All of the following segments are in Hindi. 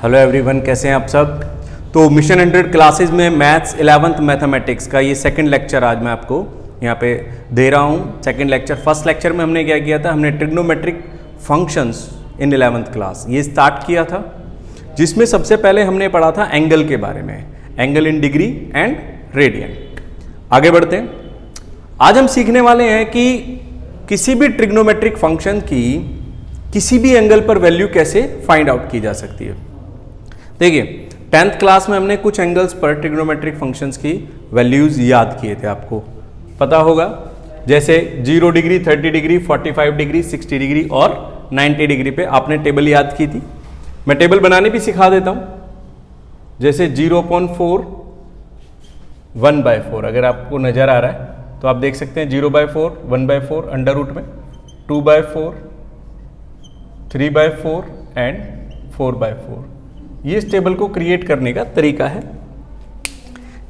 हेलो एवरीवन, कैसे हैं आप सब। तो मिशन 100 क्लासेस में मैथ्स 11th मैथमेटिक्स का ये सेकंड लेक्चर आज मैं आपको यहाँ पे दे रहा हूँ। सेकंड लेक्चर, फर्स्ट लेक्चर में हमने क्या किया था, हमने trigonometric functions in 11th class ये स्टार्ट किया था, जिसमें सबसे पहले हमने पढ़ा था एंगल के बारे में, angle in degree and radian. आगे बढ़ते हैं, आज हम सीखने वाले हैं कि किसी भी ट्रिग्नोमेट्रिक फंक्शन की किसी भी एंगल पर वैल्यू कैसे फाइंड आउट की जा सकती है। देखिए 10th क्लास में हमने कुछ एंगल्स पर ट्रिग्नोमेट्रिक फंक्शंस की वैल्यूज याद किए थे, आपको पता होगा, जैसे 0 डिग्री, 30 डिग्री, 45 डिग्री, 60 डिग्री और 90 डिग्री पे आपने टेबल याद की थी। मैं टेबल बनाने भी सिखा देता हूं, जैसे 0.4 1/4 अगर आपको नजर आ रहा है तो आप देख सकते हैं 0/4 1/4 अंडर रूट में 2/4 3/4 एंड 4/4। ये इस टेबल को क्रिएट करने का तरीका है।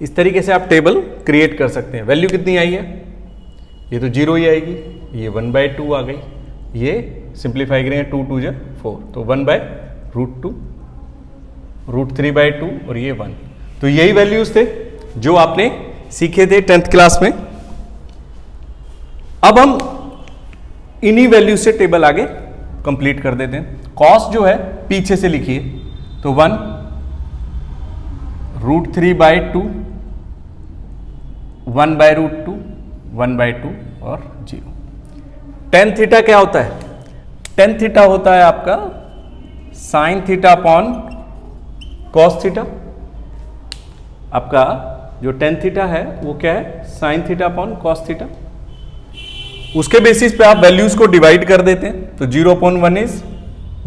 इस तरीके से आप टेबल क्रिएट कर सकते हैं। वैल्यू कितनी आई है, ये तो 0 ही आएगी, ये 1/2 आ गई, ये सिंप्लीफाई करेंगे 2 2 4 तो 1/√2 √3/2 और ये 1। तो यही वैल्यूज थे जो आपने सीखे थे 10th क्लास में। अब हम इन्हीं वैल्यू से टेबल आगे कंप्लीट कर देते हैं। कॉस जो है पीछे से लिखिए, तो 1 √3/2 1/√2 1/2 और 0। tan थीटा क्या होता है, tan थीटा होता है आपका sin theta upon cos theta. आपका जो tan थीटा है वो क्या है, sin theta upon cos theta. उसके बेसिस पे आप वैल्यूज को डिवाइड कर देते हैं, तो 0.1 इज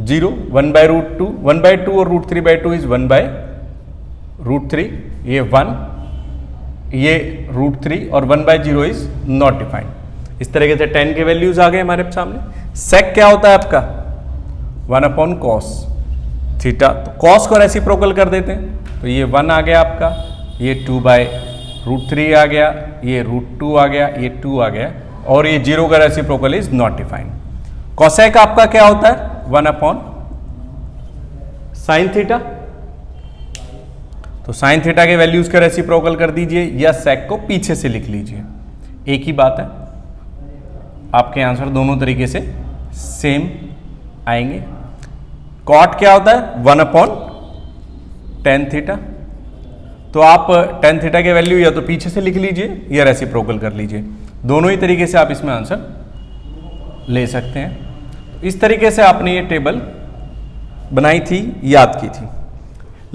0, 1/√2 1/2 और √3/2 इज 1/√3, ये 1, ये √3 और 1/0 इज नॉट डिफाइंड। इस तरीके से tan के वैल्यूज आ गए हमारे सामने। sec क्या होता है आपका 1/cos थीटा, तो cos को रेसिप्रोकल कर देते हैं, तो ये 1 आ गया आपका, ये 2/√3 आ गया, ये √2 आ गया, ये 2 आ गया और ये 0 का reciprocal is not defined. cosec आपका क्या होता है 1/sin थीटा, तो sin थीटा के वैल्यूज का रेसिप्रोकल कर दीजिए या sec को पीछे से लिख लीजिए, एक ही बात है। आपके आंसर दोनों तरीके से सेम आएंगे। cot क्या होता है 1/tan थीटा, तो आप tan थीटा के वैल्यू या तो पीछे से लिख लीजिए या रेसिप्रोकल कर लीजिए, दोनों ही तरीके से आप इसमें आंसर ले सकते हैं। इस तरीके से आपने ये टेबल बनाई थी, याद की थी।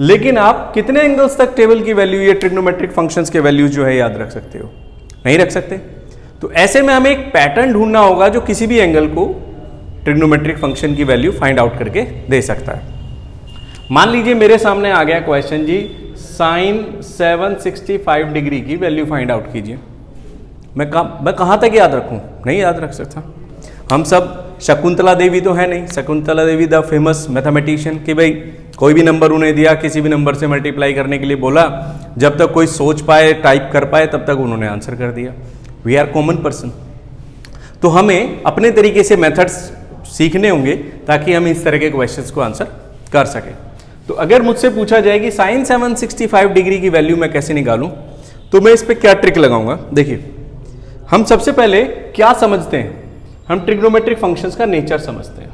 लेकिन आप कितने एंगल्स तक टेबल की वैल्यू, ये ट्रिग्नोमेट्रिक फंक्शंस के वैल्यूज जो है याद रख सकते हो, नहीं रख सकते। तो ऐसे में हमें एक पैटर्न ढूंढना होगा जो किसी भी एंगल को ट्रिग्नोमेट्रिक फंक्शन की वैल्यू फाइंड आउट करके दे सकता है। मान लीजिए मेरे सामने आ गया क्वेश्चन जी, sin 765 डिग्री की वैल्यू फाइंड आउट कीजिए। मैं कहाँ तक याद रखूँ, नहीं याद रख सकता। हम सब शकुंतला देवी तो है नहीं, Shakuntala Devi the famous mathematician, कि भाई कोई भी नंबर उन्हें दिया, किसी भी नंबर से मल्टीप्लाई करने के लिए बोला, जब तक कोई सोच पाए, टाइप कर पाए, तब तक उन्होंने आंसर कर दिया। We are common person. तो हमें अपने तरीके से मेथड्स सीखने होंगे ताकि हम इस तरह के क्वेश्चंस को आंसर कर सकें। तो अगर मुझसे पूछा जाए कि sin 765 डिग्री की वैल्यू मैं कैसे निकालूं, तो मैं इस पर क्या ट्रिक लगाऊंगा। देखिए, हम सबसे पहले क्या समझते हैं, हम ट्रिग्नोमेट्रिक फंक्शंस का नेचर समझते हैं।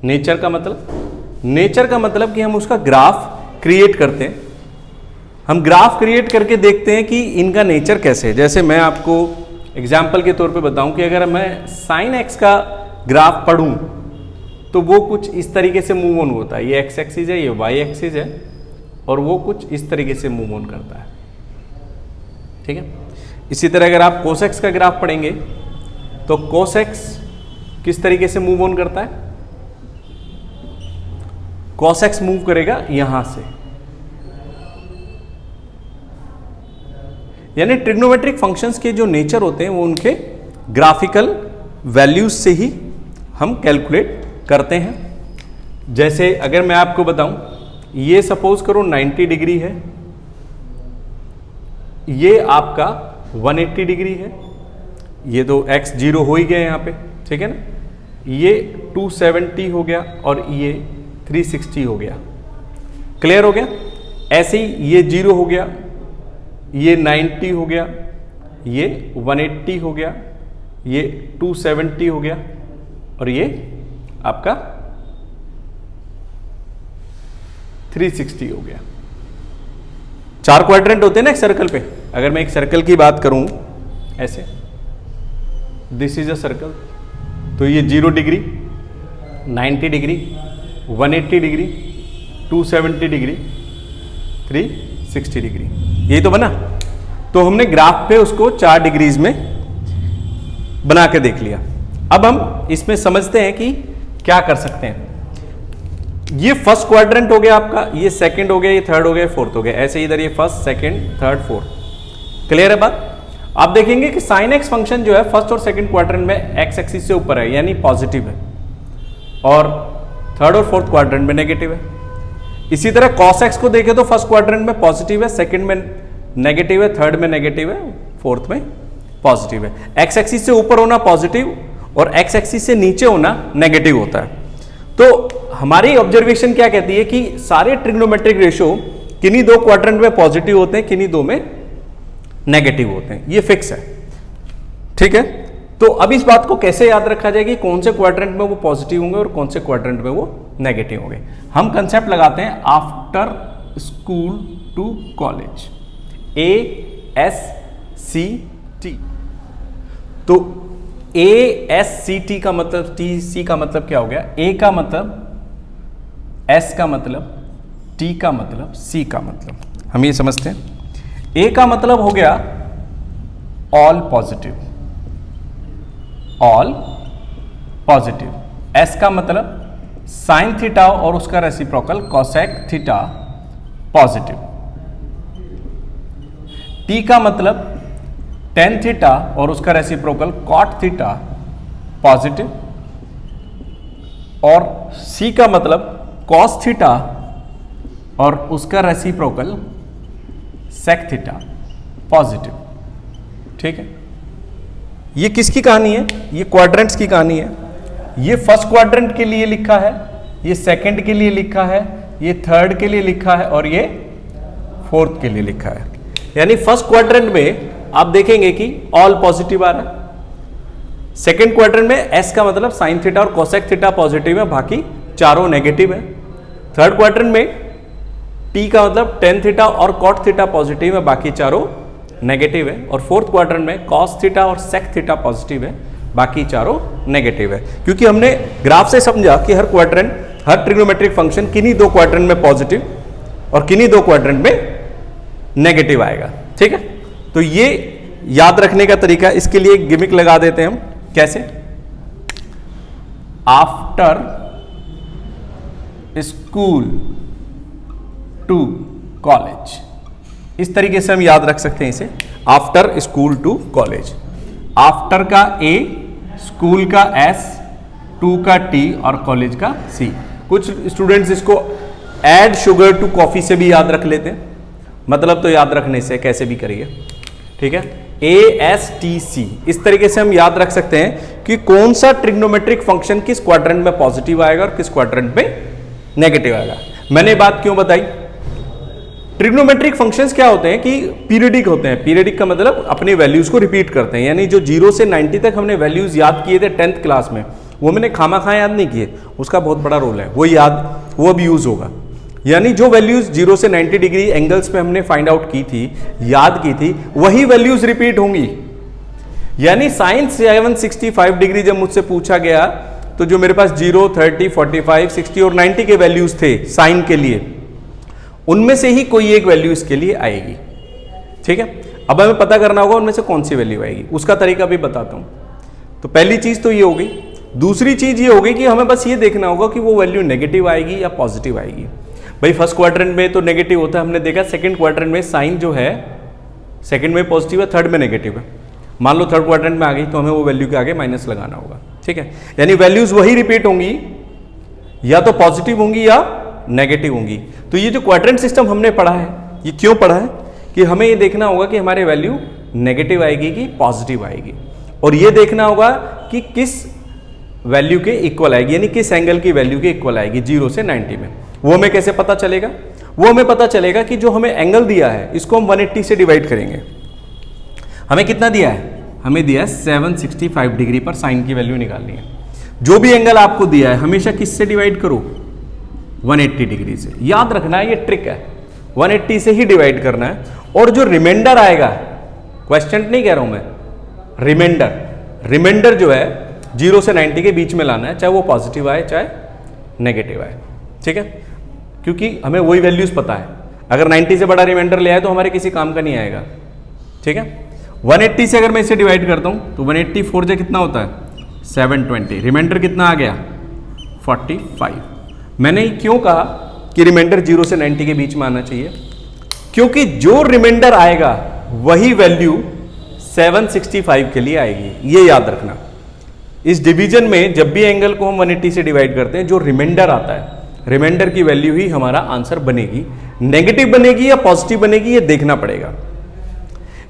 नेचर का मतलब कि हम उसका ग्राफ क्रिएट करते हैं। हम ग्राफ क्रिएट करके देखते हैं कि इनका नेचर कैसे है। जैसे मैं आपको एग्जाम्पल के तौर पे बताऊं कि अगर मैं sin x का ग्राफ पढ़ूं तो वो कुछ इस तरीके से मूव ऑन होता है। ये x एक्सिस है, ये y एक्सिस है और वो कुछ इस तरीके से मूव ऑन करता है, ठीक है। इसी तरह अगर आप cos x का ग्राफ पढ़ेंगे तो cos x किस तरीके से मूव ऑन करता है, cos x मूव करेगा यहां से। यानी ट्रिग्नोमेट्रिक फंक्शंस के जो नेचर होते हैं वो उनके ग्राफिकल वैल्यूज से ही हम कैलकुलेट करते हैं। जैसे अगर मैं आपको बताऊं, ये सपोज करो 90 डिग्री है, ये आपका 180 डिग्री है, ये तो x 0 हो ही गया यहाँ पे, ठीक है ना। ये 270 हो गया और ये 360 हो गया। क्लियर हो गया। ऐसे ही ये 0 हो गया, ये 90 हो गया, ये 180 हो गया, ये 270 हो गया और ये आपका 360 हो गया। 4 क्वाड्रेंट होते हैं ना एक सर्कल पे। अगर मैं एक सर्कल की बात करूं ऐसे, दिस इज अ सर्कल, तो ये 0 degree, 90 degree, 180 degree, 270 degree, 360 degree, यही तो बना। तो हमने ग्राफ पे उसको 4 डिग्रीज में बना के देख लिया। अब हम इसमें समझते हैं कि क्या कर सकते हैं। ये फर्स्ट क्वाड्रेंट हो गया आपका, ये सेकंड हो गया, ये थर्ड हो गया, फोर्थ हो गया। ऐसे इधर ये first, second, third, fourth. Clear है बात। आप देखेंगे कि साइन एक्स फंक्शन जो है फर्स्ट और सेकंड क्वाड्रेंट में एक्स एक्सिस से ऊपर है, यानी पॉजिटिव है, और थर्ड और फोर्थ क्वाड्रेंट में नेगेटिव है। इसी तरह कॉस एक्स को देखें तो फर्स्ट क्वाड्रेंट में पॉजिटिव है, सेकंड में नेगेटिव है, थर्ड में नेगेटिव है, फोर्थ में पॉजिटिव है। एक्स एक्सिस से ऊपर होना पॉजिटिव और एक्स एक्सिस से नीचे होना नेगेटिव होता है। तो हमारी ऑब्जर्वेशन क्या कहती है कि सारे ट्रिग्नोमेट्रिक रेशियो किन्हीं 2 क्वाड्रेंट में पॉजिटिव होते हैं, किन्हीं 2 में नेगेटिव होते हैं, ये फिक्स है। ठीक है, तो अब इस बात को कैसे याद रखा जाएगी, कौन से क्वाड्रेंट में वो पॉजिटिव होंगे और कौन से क्वाड्रेंट में वो नेगेटिव होंगे। हम कंसेप्ट लगाते हैं after school to college, ASCT। तो ASCT का मतलब, TC का मतलब क्या हो गया, A का मतलब, S का मतलब, T का मतलब, C का मतलब, हम ये समझते हैं। A का मतलब हो गया all positive, all positive. S का मतलब साइन थीटा और उसका reciprocal cosec theta positive. T का मतलब टेन थीटा और उसका रेसिप्रोकल कॉट थीटा पॉजिटिव। और C का मतलब कॉस थीटा और उसका रेसिप्रोकल सेक थीटा पॉजिटिव। ठीक है, ये किसकी कहानी है, ये क्वाड्रेंट्स की कहानी है। ये फर्स्ट क्वाड्रेंट के लिए लिखा है, ये सेकंड के लिए लिखा है, ये थर्ड के लिए लिखा है और ये फोर्थ के लिए लिखा है। यानी फर्स्ट क्वाड्रेंट में आप देखेंगे कि ऑल पॉजिटिव आ रहा है। सेकंड क्वाड्रेंट में एस का मतलब साइन थीटा और कोसेक थीटा पॉजिटिव है, बाकी चारों नेगेटिव है। थर्ड क्वाड्रेंट में टी का मतलब टेन थीटा और कॉट थीटा पॉजिटिव है, बाकी चारों नेगेटिव है। और फोर्थ क्वाड्रेंट में कॉस थीटा और सेक थीटा पॉजिटिव है, बाकी चारों नेगेटिव है। क्योंकि हमने ग्राफ से समझा कि हर क्वाड्रेंट, हर ट्रिग्नोमेट्रिक फंक्शन किन्हीं 2 क्वाड्रेंट में पॉजिटिव और किन्हीं 2 क्वाड्रेंट में नेगेटिव आएगा। ठीक है, तो ये याद रखने का तरीका, इसके लिए एक गिमिक लगा देते हैं हम। कैसे, आफ्टर स्कूल टू कॉलेज, इस तरीके से हम याद रख सकते हैं इसे, after school to college. After का A, स्कूल का S, टू का T और कॉलेज का C। कुछ स्टूडेंट्स इसको ऐड शुगर टू कॉफी से भी याद रख लेते हैं, मतलब तो याद रखने से कैसे भी करिए। ठीक है, ASTC, इस तरीके से हम याद रख सकते हैं कि कौन सा ट्रिग्नोमेट्रिक फंक्शन किस क्वाड्रेंट में पॉजिटिव आएगा और किस क्वाड्रेंट में नेगेटिव आएगा। मैंने बात क्यों बताई, ट्रिग्नोमेट्रिक फंक्शंस क्या होते हैं कि पीरियडिक होते हैं। पीरियडिक का मतलब अपनी वैल्यूज को रिपीट करते हैं, यानी जो 0 से 90 तक हमने वैल्यूज याद किए थे 10th क्लास में, वो मैंने खामा याद नहीं किए, उसका बहुत बड़ा रोल है, वो अब यूज होगा। यानी जो वैल्यूज 0 से 90 डिग्री एंगल्स पे हमने फाइंड आउट की थी, याद की थी, वही वैल्यूज रिपीट होंगी। यानी साइन 765 डिग्री जब मुझसे पूछा गया तो जो मेरे पास 0, 30, 45, 60 और 90 के वैल्यूज थे साइन के लिए, उनमें से ही कोई एक वैल्यू इसके लिए आएगी। ठीक है, अब हमें पता करना होगा उनमें से कौन सी वैल्यू आएगी, उसका तरीका भी बताता हूं। तो पहली चीज तो ये हो गई। दूसरी चीज ये हो गई कि हमें बस ये देखना होगा कि वो वैल्यू नेगेटिव आएगी या पॉजिटिव आएगी। भाई फर्स्ट क्वाड्रेंट में तो नेगेटिव होता है, हमने देखा। सेकंड क्वाड्रेंट में साइन जो है सेकंड में पॉजिटिव है, थर्ड में नेगेटिव है। मान लो थर्ड क्वाड्रेंट में आ गई तो हमें वो वैल्यू के आगे माइनस लगाना होगा। ठीक है, यानी वैल्यूज वही रिपीट होंगी, या तो पॉजिटिव होंगी या नेगेटिव होंगी। तो ये जो क्वाड्रेंट सिस्टम हमने पढ़ा है, ये क्यों पढ़ा है कि हमें ये देखना होगा कि हमारे वैल्यू नेगेटिव आएगी कि पॉजिटिव आएगी, और ये देखना होगा कि किस वैल्यू के इक्वल आएगी, यानी किस एंगल की वैल्यू के इक्वल आएगी 0 से 90 में। वो हमें कैसे पता चलेगा, वो हमें पता चलेगा कि जो हमें एंगल दिया है इसको हम 180 से डिवाइड करेंगे। हमें कितना दिया है? हमें दिया है 765 डिग्री पर साइन की वैल्यू निकालनी है। जो भी एंगल आपको दिया है हमेशा किससे डिवाइड करो? 180 डिग्री से। याद रखना है, ये ट्रिक है, 180 से ही डिवाइड करना है। और जो रिमाइंडर आएगा, क्वेश्चन नहीं कह रहा हूं मैं, रिमाइंडर जो है 0 से 90 के बीच में लाना है, चाहे वो पॉजिटिव आए चाहे नेगेटिव आए, ठीक है? क्योंकि हमें वही वैल्यूज पता है। अगर 90 से बड़ा रिमाइंडर ले आए तो हमारे किसी काम का नहीं आएगा, ठीक है? 180 से अगर मैं इसे डिवाइड करता हूं तो 180 4 से कितना होता है? 720। रिमाइंडर कितना आ गया? 45। मैंने क्यों कहा कि रिमाइंडर 0 से 90 के बीच में आना चाहिए? क्योंकि जो रिमाइंडर आएगा वही वैल्यू 765 के लिए आएगी, ये याद रखना। इस डिवीजन में जब भी एंगल को हम 180 से डिवाइड करते हैं, जो रिमाइंडर आता है, रिमाइंडर की वैल्यू ही हमारा आंसर बनेगी। नेगेटिव बनेगी या पॉजिटिव बनेगी ये देखना पड़ेगा।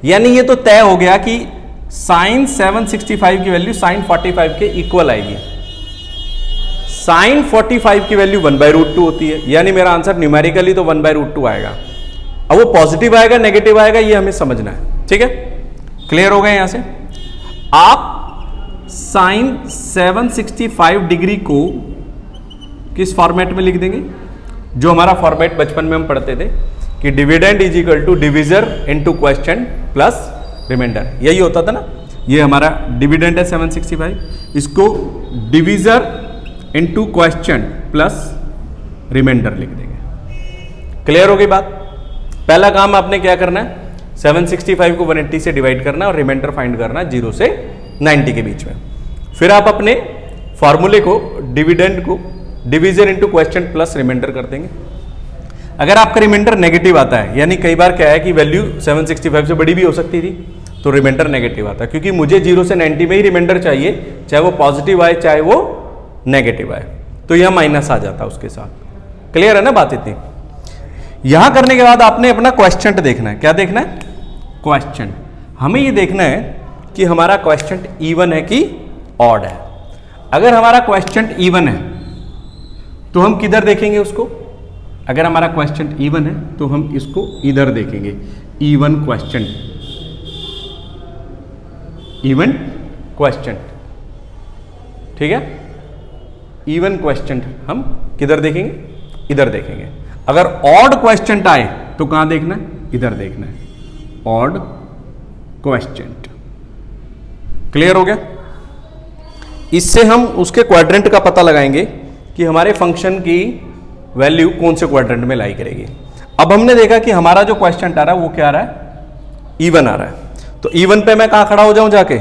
यानी ये तो तय हो गया कि साइन 765 की वैल्यू साइन 45 के इक्वल आएगी। साइन 45 की वैल्यू 1/√2 होती है, यानी मेरा आंसर न्यूमेरिकली तो 1/√2 आएगा। अब वो पॉजिटिव आएगा नेगेटिव आएगा ये हमें समझना है, ठीक है? क्लियर हो गए? यहां से आप साइन 765 डिग्री को किस फॉर्मेट में लिख देंगे? जो हमारा फॉर्मेट बचपन में हम पढ़ते थे कि dividend is equal to divisor into quotient plus remainder, यही होता था ना। ये हमारा डिविडेंड है 765, इसको divisor into quotient plus remainder लिख देंगे। क्लियर हो गई बात? पहला काम आपने क्या करना है? 765 को 180 से डिवाइड करना और रिमाइंडर फाइंड करना 0 से 90 के बीच में। फिर आप अपने फॉर्मूले को, डिविडेंड को division into quotient plus remainder कर देंगे। अगर आपका रिमाइंडर नेगेटिव आता है, यानी कई बार क्या है कि वैल्यू 765 से बड़ी भी हो सकती थी, तो रिमाइंडर नेगेटिव आता है। क्योंकि मुझे 0 से 90 में ही रिमाइंडर चाहिए, चाहे वो पॉजिटिव आए चाहे वो नेगेटिव आए, तो यह माइनस आ जाता है उसके साथ। क्लियर है ना बात इतनी? यहां करने के बाद आपने अपना क्वेश्चन देखना है। क्या देखना है? क्वेश्चन। हमें ये देखना है कि हमारा क्वेश्चन इवन है कि ऑड है। अगर हमारा क्वेश्चन इवन है तो हम किधर देखेंगे उसको? अगर हमारा क्वेश्चन इवन है तो हम इसको इधर देखेंगे, इवन क्वेश्चन, इवन क्वेश्चन, ठीक है? इवन क्वेश्चन हम किधर देखेंगे? इधर देखेंगे। अगर ऑड क्वेश्चन आए तो कहां देखना है? इधर देखना है, ऑड क्वेश्चन। क्लियर हो गया? इससे हम उसके क्वाड्रेंट का पता लगाएंगे कि हमारे फंक्शन की वैल्यू कौन से क्वाड्रेंट में लाई करेगी। अब हमने देखा कि हमारा जो क्वेश्चन आ रहा है वो क्या आ रहा है? इवन आ रहा है। तो इवन पे मैं कहां खड़ा हो जाऊं जाके?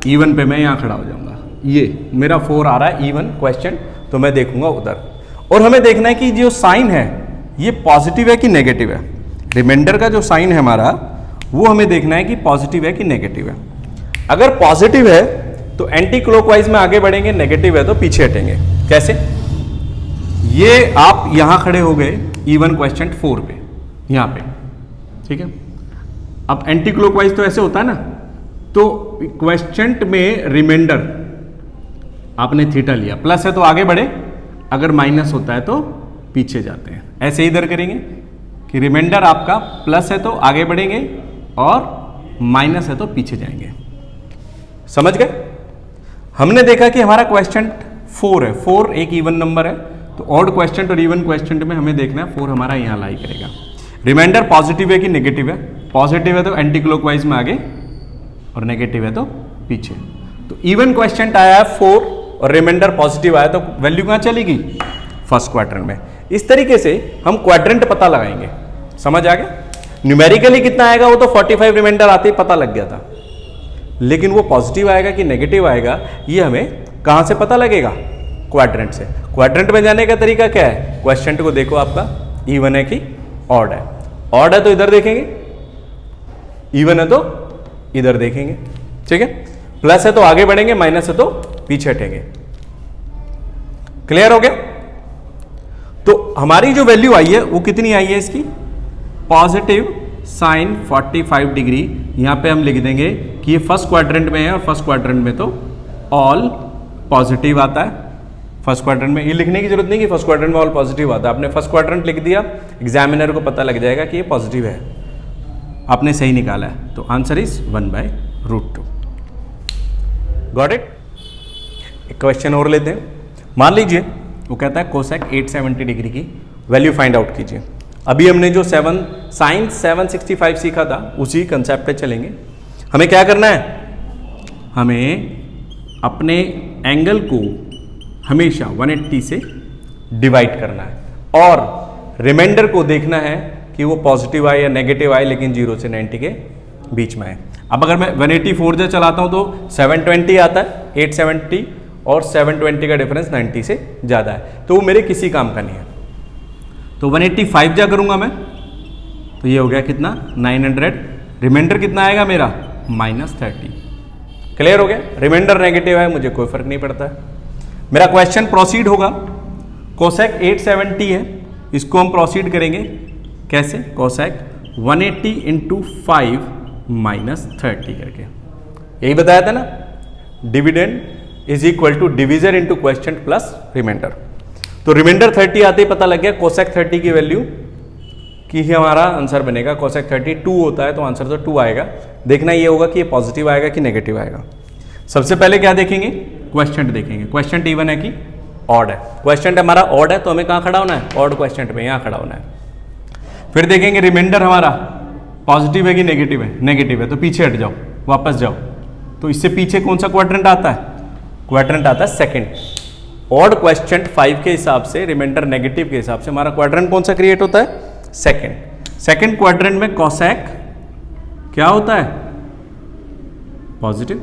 इवन पे मैं यहां खड़ा हो जाऊंगा। ये मेरा 4 आ रहा है इवन क्वेश्चन, तो मैं देखूंगा उधर। और हमें देखना है कि जो साइन है ये पॉजिटिव है कि नेगेटिव है। रिमाइंडर का जो साइन है हमारा वो हमें देखना है कि पॉजिटिव है कि नेगेटिव है। अगर पॉजिटिव है तो एंटी क्लॉकवाइज में आगे बढ़ेंगे, नेगेटिव है तो पीछे हटेंगे। कैसे? ये आप यहां खड़े हो गए इवन क्वेश्चन 4 पे, यहां पे, ठीक है? अब एंटी क्लॉकवाइज तो ऐसे होता है ना, तो क्वेश्चन में रिमाइंडर आपने थीटा लिया, प्लस है तो आगे बढ़े, अगर माइनस होता है तो पीछे जाते हैं। ऐसे ही इधर करेंगे कि रिमाइंडर आपका प्लस है तो आगे बढ़ेंगे और माइनस है तो पीछे जाएंगे। समझ गए? हमने देखा कि हमारा क्वेश्चन 4 है, 4 एक इवन नंबर है, तो ऑड क्वेश्चन और इवन क्वेश्चन में हमें देखना है 4 हमारा यहां लाई करेगा। रिमाइंडर पॉजिटिव है कि नेगेटिव है? पॉजिटिव है तो एंटी क्लॉकवाइज में आगे और नेगेटिव है तो पीछे। तो इवन क्वेश्चन आया है 4 और रिमाइंडर पॉजिटिव आया तो वैल्यू कहां चलेगी? फर्स्ट क्वाड्रेंट में। इस तरीके से हम क्वाड्रेंट पता लगाएंगे। समझ आ गया? न्यूमेरिकली कितना आएगा वो तो 45 रिमाइंडर आते ही पता लग गया था, लेकिन वो पॉजिटिव आएगा कि नेगेटिव आएगा ये हमें कहां से पता लगेगा? क्वाड्रेंट से। क्वाड्रेंट में जाने का तरीका क्या है? क्वेश्चन को देखो आपका इवन है कि ऑड है। ऑड है तो इधर देखेंगे, इवन है तो इधर देखेंगे, ठीक है? प्लस है तो आगे बढ़ेंगे, माइनस है तो पीछे हटेंगे। क्लियर हो गया? तो हमारी जो वैल्यू आई है वो कितनी आई है इसकी? Positive sine 45 degree. यहां पे हम लिख देंगे कि ये फर्स्ट क्वाड्रेंट में है और फर्स्ट क्वाड्रेंट में तो ऑल पॉजिटिव आता है। फर्स्ट क्वाड्रेंट में। ये लिखने की जरूरत नहीं कि फर्स्ट क्वाड्रेंट में ऑल पॉजिटिव आता है, आपने फर्स्ट क्वाड्रेंट लिख दिया, एग्जामिनर को पता लग जाएगा कि ये पॉजिटिव है, आपने सही निकाला है। तो आंसर इज 1/√2। Got it. एक क्वेश्चन और लेते हैं। मान लीजिए वो कहता है कोसेक 870 डिग्री की वैल्यू फाइंड आउट कीजिए। अभी हमने जो साइन 765 सीखा था उसी कंसेप्ट पे चलेंगे। हमें क्या करना है, हमें अपने एंगल को हमेशा 180 से डिवाइड करना है और रिमाइंडर को देखना है कि वो पॉजिटिव आए या नेगेटिव आए, लेकिन 0 से 90 के बीच में आए। अब अगर मैं 184 से चलाता हूं तो 720 आता है, 870 और 720 का डिफरेंस 90 से ज़्यादा है, तो वो मेरे किसी काम का नहीं है। तो 185 जा करूंगा मैं, तो ये हो गया कितना 900, रिमाइंडर कितना आएगा मेरा -30। क्लियर हो गया। रिमाइंडर नेगेटिव है, मुझे कोई फर्क नहीं पड़ता है। मेरा क्वेश्चन प्रोसीड होगा, कोसेक 870 है, इसको हम प्रोसीड करेंगे कैसे, कोसेक 180 × 5 -30 करके। यही बताया था ना, dividend is equal to division into quotient plus remainder. तो रिमाइंडर 30 आते ही पता लग गया कोसेक 30 की वैल्यू कि ही हमारा आंसर बनेगा। कोसेक 32 होता है तो आंसर तो 2 आएगा। देखना ये होगा कि ये पॉजिटिव आएगा कि नेगेटिव आएगा। सबसे पहले क्या देखेंगे, क्वेश्चन देखेंगे। क्वेश्चन इवन है कि ऑड है। क्वेश्चन हमारा ऑड है तो हमें कहाँ खड़ा होना है, ऑड क्वेश्चन में यहाँ खड़ा होना है। फिर देखेंगे रिमाइंडर हमारा पॉजिटिव है कि नेगेटिव है, नेगेटिव है तो पीछे हट जाओ, वापस जाओ। तो इससे पीछे कौन सा क्वाड्रेंट आता है, क्वाड्रेंट आता है सेकंड। ऑड क्वेश्चन 5 के हिसाब से, रिमाइंडर नेगेटिव के हिसाब से हमारा क्वाड्रेंट कौन सा क्रिएट होता है, सेकंड। सेकंड क्वाड्रेंट में कोसेक क्या होता है, पॉजिटिव,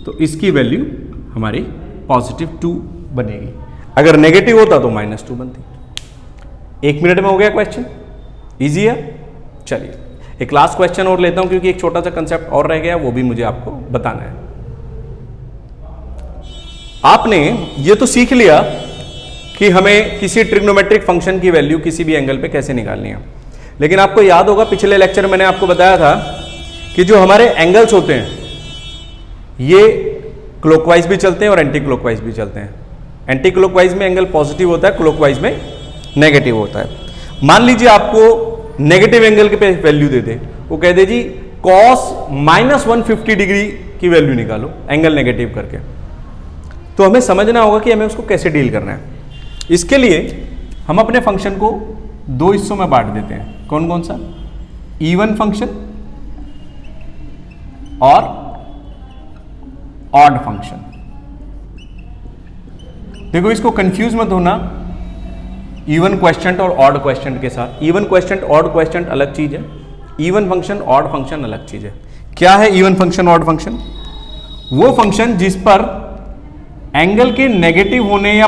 तो इसकी वैल्यू हमारी +2 बनेगी। अगर नेगेटिव होता तो -2 बनती। 1 मिनट में हो गया क्वेश्चन, इजी है। चलिए एक लास्ट क्वेश्चन और लेता हूं क्योंकि एक छोटा सा कंसेप्ट और रह गया, वो भी मुझे आपको बताना है। आपने ये तो सीख लिया कि हमें किसी ट्रिग्नोमेट्रिक फंक्शन की वैल्यू किसी भी एंगल पे कैसे निकालनी है, लेकिन आपको याद होगा पिछले लेक्चर में मैंने आपको बताया था कि जो हमारे एंगल्स होते हैं ये क्लॉकवाइज भी चलते हैं और एंटी क्लॉकवाइज भी चलते हैं। एंटी क्लॉकवाइज में एंगल पॉजिटिव होता है, क्लॉकवाइज में नेगेटिव होता है। मान लीजिए आपको नेगेटिव एंगल के पे वैल्यू दे दे, वो कह दे जी cos -150 डिग्री की वैल्यू निकालो एंगल नेगेटिव करके, तो हमें समझना होगा कि हमें उसको कैसे डील करना है। इसके लिए हम अपने फंक्शन को 2 हिस्सों में बांट देते हैं। कौन कौन सा, इवन फंक्शन और ऑड फंक्शन। देखो इसको कंफ्यूज मत होना इवन क्वेश्चन और ऑड क्वेश्चन के साथ। इवन क्वेश्चन ऑड क्वेश्चन अलग चीज है, इवन फंक्शन ऑड फंक्शन अलग चीज है। क्या है इवन फंक्शन ऑड फंक्शन, वो फंक्शन जिस पर एंगल के नेगेटिव होने या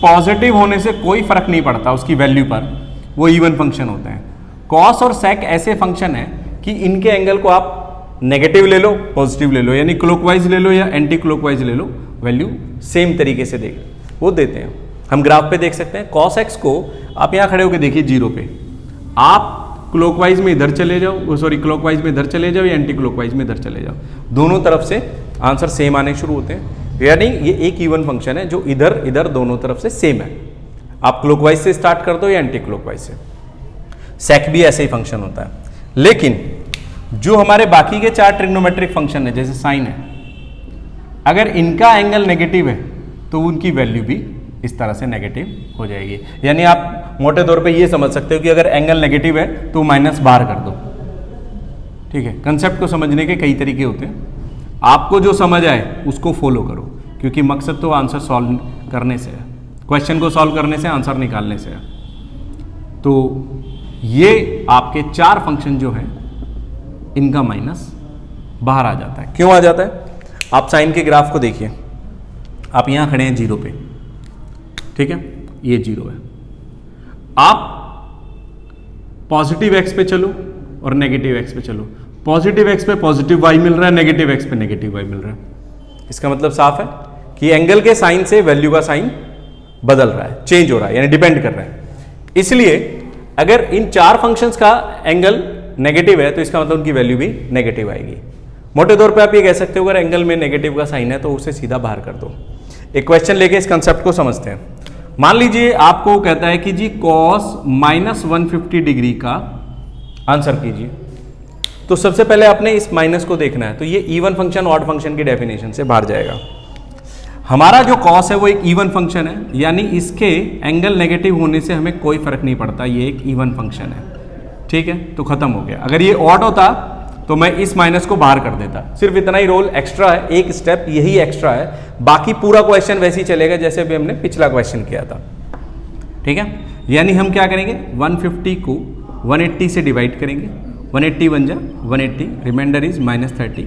पॉजिटिव होने से कोई फर्क नहीं पड़ता उसकी वैल्यू पर, वो इवन फंक्शन होते हैं। कॉस और सेक ऐसे फंक्शन है कि इनके एंगल को आप नेगेटिव ले लो पॉजिटिव ले लो, यानी क्लॉकवाइज ले लो या एंटी क्लॉकवाइज ले लो, वैल्यू सेम तरीके से वो देते हैं। हम ग्राफ पे देख सकते हैं कॉस एक्स को आप यहाँ खड़े होकर देखिए 0 पे, आप क्लॉकवाइज में इधर चले जाओ, सॉरी क्लॉकवाइज में इधर चले जाओ या एंटी क्लॉकवाइज में इधर चले जाओ, दोनों तरफ से आंसर सेम आने शुरू होते हैं। यानी ये एक इवन फंक्शन है जो इधर इधर दोनों तरफ से सेम है। आप क्लॉकवाइज से स्टार्ट कर दो या एंटी क्लॉकवाइज से। सेक भी ऐसे ही फंक्शन होता है। लेकिन जो हमारे बाकी के 4 ट्रिग्नोमेट्रिक फंक्शन है जैसे साइन है, अगर इनका एंगल नेगेटिव है तो उनकी वैल्यू भी इस तरह से नेगेटिव हो जाएगी। यानी आप मोटे तौर पे ये समझ सकते हो कि अगर एंगल नेगेटिव है तो माइनस बाहर कर दो। ठीक है, कंसेप्ट को समझने के कई तरीके होते हैं, आपको जो समझ आए उसको फॉलो करो, क्योंकि मकसद तो आंसर सॉल्व करने से है, क्वेश्चन को सॉल्व करने से, आंसर निकालने से है। तो ये आपके 4 फंक्शन जो हैं इनका माइनस बाहर आ जाता है। क्यों आ जाता है, आप साइन के ग्राफ को देखिए, आप यहां खड़े हैं 0 पे, ठीक है, ये 0 है। आप पॉजिटिव एक्स पे चलो और नेगेटिव एक्स पे चलो, पॉजिटिव एक्स पे पॉजिटिव वाई मिल रहा है, नेगेटिव एक्स पे नेगेटिव वाई मिल रहा है। इसका मतलब साफ है कि एंगल के साइन से वैल्यू का साइन बदल रहा है, चेंज हो रहा है, यानी डिपेंड कर रहा है। इसलिए अगर इन 4 फंक्शंस का एंगल नेगेटिव है तो इसका मतलब उनकी वैल्यू भी नेगेटिव आएगी। मोटे तौर पे आप ये कह सकते हो अगर एंगल में नेगेटिव का साइन है तो उसे सीधा बाहर कर दो। एक क्वेश्चन लेके इस कंसेप्ट को समझते हैं। मान लीजिए आपको कहता है कि जी cos -150 डिग्री का आंसर कीजिए। तो सबसे पहले आपने इस माइनस को देखना है, तो ये इवन फंक्शन ऑड फंक्शन की डेफिनेशन से बाहर जाएगा। हमारा जो cos है वो एक इवन फंक्शन है, यानी इसके एंगल नेगेटिव होने से हमें कोई फर्क नहीं पड़ता, ये एक इवन फंक्शन है, ठीक है। तो खत्म हो गया। अगर ये ऑड होता तो मैं इस माइनस को बाहर कर देता। सिर्फ इतना ही रोल एक्स्ट्रा है, एक स्टेप यही एक्स्ट्रा है, बाकी पूरा क्वेश्चन वैसे ही चलेगा जैसे भी हमने पिछला क्वेश्चन किया था, ठीक है। यानी हम क्या करेंगे, 150 को 180 से डिवाइड करेंगे, 180 बन जा 180, रिमाइंडर इज -30।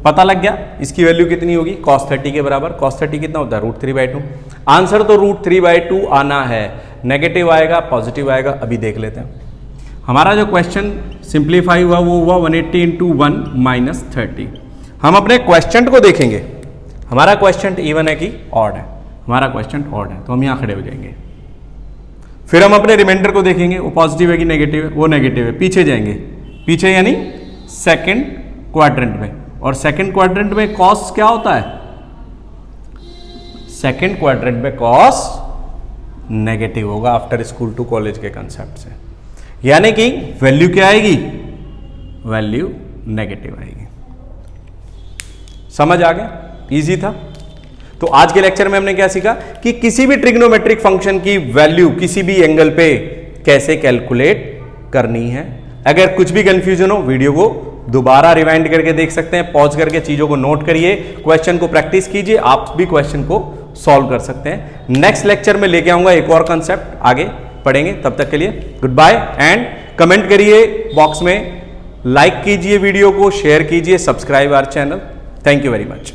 पता लग गया इसकी वैल्यू कितनी होगी, cos 30 के बराबर। cos 30 कितना होता है, √3/2। आंसर तो √3/2 आना है, नेगेटिव आएगा पॉजिटिव आएगा, अभी देख लेते हैं। हमारा जो क्वेश्चन सिंप्लीफाई हुआ वो हुआ 180 × 1 -30। हम अपने क्वेश्चन को देखेंगे, हमारा क्वेश्चन इवन है कि ऑड है, हमारा क्वेश्चन ऑड है, तो हम यहाँ खड़े हो जाएंगे। फिर हम अपने रिमाइंडर को देखेंगे, वो पॉजिटिव है कि नेगेटिव है, वो नेगेटिव है, पीछे जाएंगे, पीछे यानी सेकंड क्वाड्रेंट में, और सेकंड क्वाड्रेंट में कॉस क्या होता है, सेकंड क्वाड्रेंट में कॉस नेगेटिव होगा आफ्टर स्कूल टू कॉलेज के कंसेप्ट से, यानी कि वैल्यू क्या आएगी, वैल्यू नेगेटिव आएगी। समझ आ गया, इजी था। तो आज के लेक्चर में हमने क्या सीखा कि किसी भी ट्रिग्नोमेट्रिक फंक्शन की वैल्यू किसी भी एंगल पे कैसे कैलकुलेट करनी है। अगर कुछ भी कंफ्यूजन हो, वीडियो को दोबारा रिवाइंड करके देख सकते हैं, पॉज करके चीजों को नोट करिए, क्वेश्चन को प्रैक्टिस कीजिए, आप भी क्वेश्चन को सॉल्व कर सकते हैं। नेक्स्ट लेक्चर में लेके आऊंगा एक और कंसेप्ट, आगे पढ़ेंगे। तब तक के लिए गुड बाय एंड कमेंट करिए बॉक्स में, लाइक कीजिए वीडियो को, शेयर कीजिए, subscribe our channel. Thank you very much.